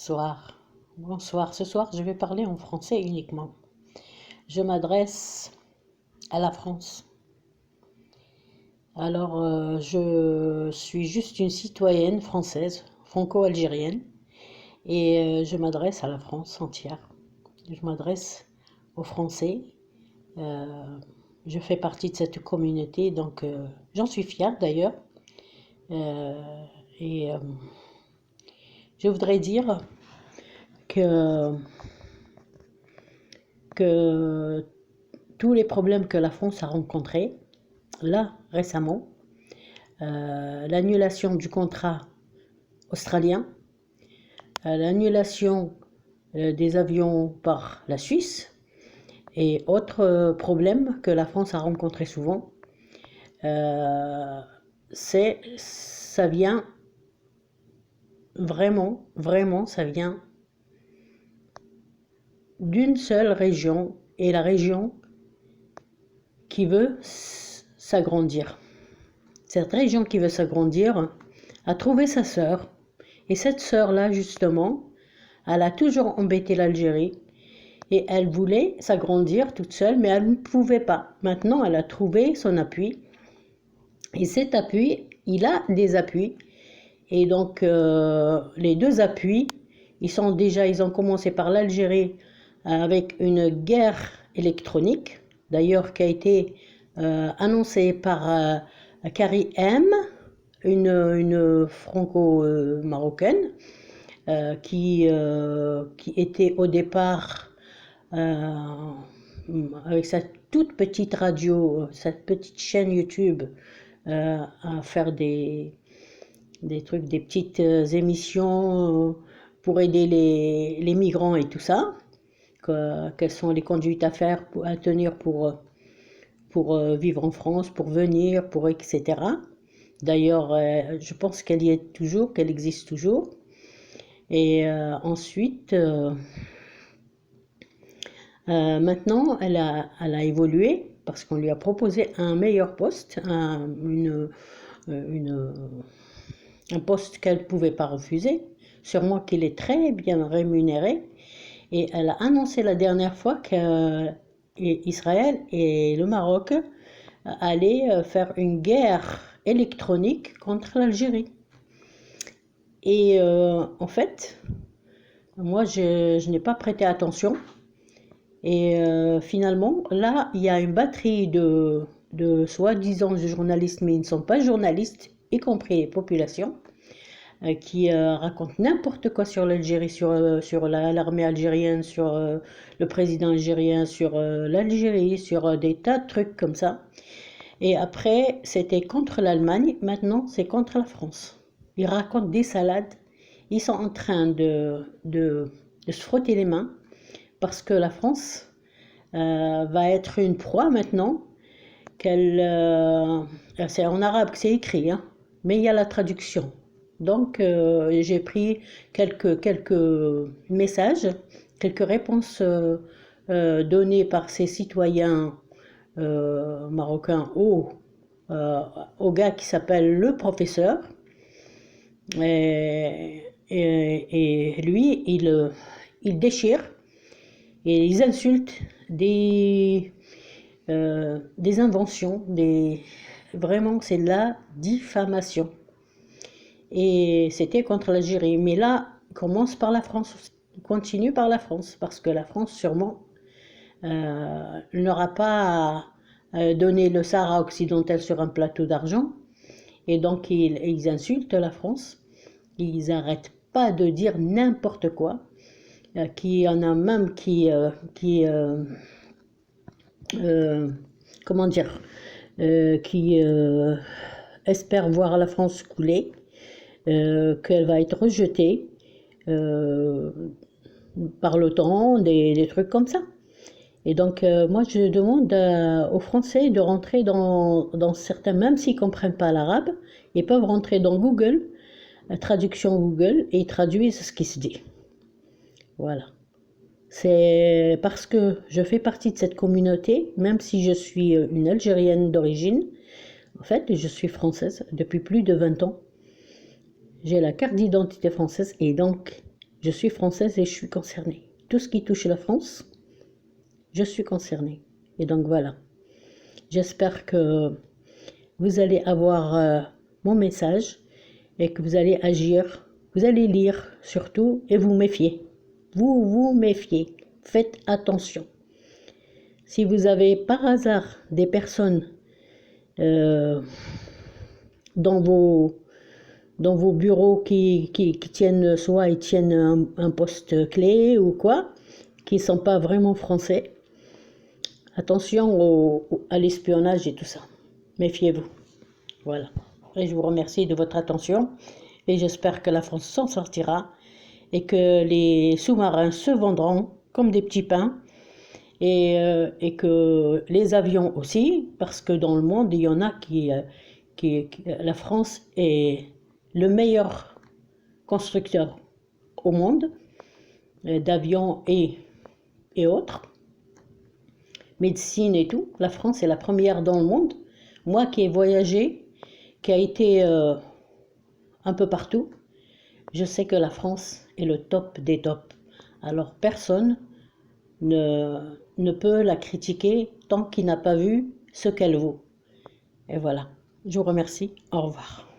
Bonsoir. Bonsoir. Ce soir, je vais parler en français uniquement. Je m'adresse à la France. Alors, je suis juste une citoyenne française, franco-algérienne, et je m'adresse à la France entière. Je m'adresse aux Français. Euh, je fais partie de cette communauté, donc j'en suis fière d'ailleurs. Euh, et je voudrais dire que, que tous les problèmes que la France a rencontrés, là, récemment, l'annulation du contrat australien, l'annulation des avions par la Suisse et autres problèmes que la France a rencontrés souvent, ça vient vraiment, ça vient d'une seule région, et la région qui veut s'agrandir. Cette région qui veut s'agrandir a trouvé sa sœur, et cette sœur-là, justement, elle a toujours embêté l'Algérie, et elle voulait s'agrandir toute seule, mais elle ne pouvait pas. Maintenant, elle a trouvé son appui, et cet appui, il a des appuis, et donc les deux appuis, ils ont commencé par l'Algérie avec une guerre électronique, d'ailleurs qui a été annoncée par Carrie M, une franco-marocaine, qui était au départ avec sa toute petite radio, cette petite chaîne YouTube, à faire des trucs, des petites émissions pour aider les migrants et tout ça, quelles sont les conduites à faire, à tenir pour vivre en France, pour venir, pour etc. D'ailleurs, je pense qu'elle y est toujours, qu'elle existe toujours. Et ensuite, maintenant, elle a évolué parce qu'on lui a proposé un meilleur poste, un poste qu'elle ne pouvait pas refuser, sûrement qu'il est très bien rémunéré. Et elle a annoncé la dernière fois qu'Israël et le Maroc allaient faire une guerre électronique contre l'Algérie. Et en fait, moi, je n'ai pas prêté attention. Et finalement, là, il y a une batterie de soi-disant journalistes, mais ils ne sont pas journalistes, y compris les populations, qui racontent n'importe quoi sur l'Algérie, sur l'armée algérienne, sur le président algérien, sur l'Algérie, sur des tas de trucs comme ça. Et après, c'était contre l'Allemagne, maintenant c'est contre la France. Ils racontent des salades, ils sont en train de se frotter les mains, parce que la France va être une proie maintenant, c'est en arabe que c'est écrit, hein, mais il y a la traduction. Donc j'ai pris quelques messages, quelques réponses données par ces citoyens marocains au gars qui s'appelle le professeur. Et lui, il déchire et ils insultent des inventions, vraiment c'est la diffamation. Et c'était contre l'Algérie. Mais là, commence par la France, continue par la France, parce que la France sûrement n'aura pas donné le Sahara occidental sur un plateau d'argent. Et donc ils insultent la France. Ils n'arrêtent pas de dire n'importe quoi. Qui en a même comment dire, qui espère voir la France couler, qu'elle va être rejetée par l'OTAN, des trucs comme ça. Et donc moi je demande aux Français de rentrer dans certains, même s'ils ne comprennent pas l'arabe, ils peuvent rentrer dans Google, traduction Google, et ils traduisent ce qui se dit. Voilà. C'est parce que je fais partie de cette communauté, même si je suis une Algérienne d'origine. En fait, je suis française depuis plus de 20 ans. J'ai la carte d'identité française et donc Je suis française et je suis concernée. Tout ce qui touche la France, je suis concernée. Et donc voilà. J'espère que vous allez avoir mon message et que vous allez agir. Vous allez lire surtout et vous méfier. Vous vous méfiez. Faites attention. Si vous avez par hasard des personnes euh, dans vos bureaux qui tiennent, soit ils tiennent un poste clé ou quoi, qui ne sont pas vraiment français, attention à l'espionnage et tout ça. Méfiez-vous. Voilà. Et je vous remercie de votre attention et j'espère que la France s'en sortira et que les sous-marins se vendront comme des petits pains et que les avions aussi, parce que dans le monde, il y en a la France est le meilleur constructeur au monde d'avions et autres, médecine et tout. La France est la première dans le monde. Moi qui ai voyagé, qui a été un peu partout, je sais que la France est le top des tops. Alors personne ne peut la critiquer tant qu'il n'a pas vu ce qu'elle vaut. Et voilà. Je vous remercie. Au revoir.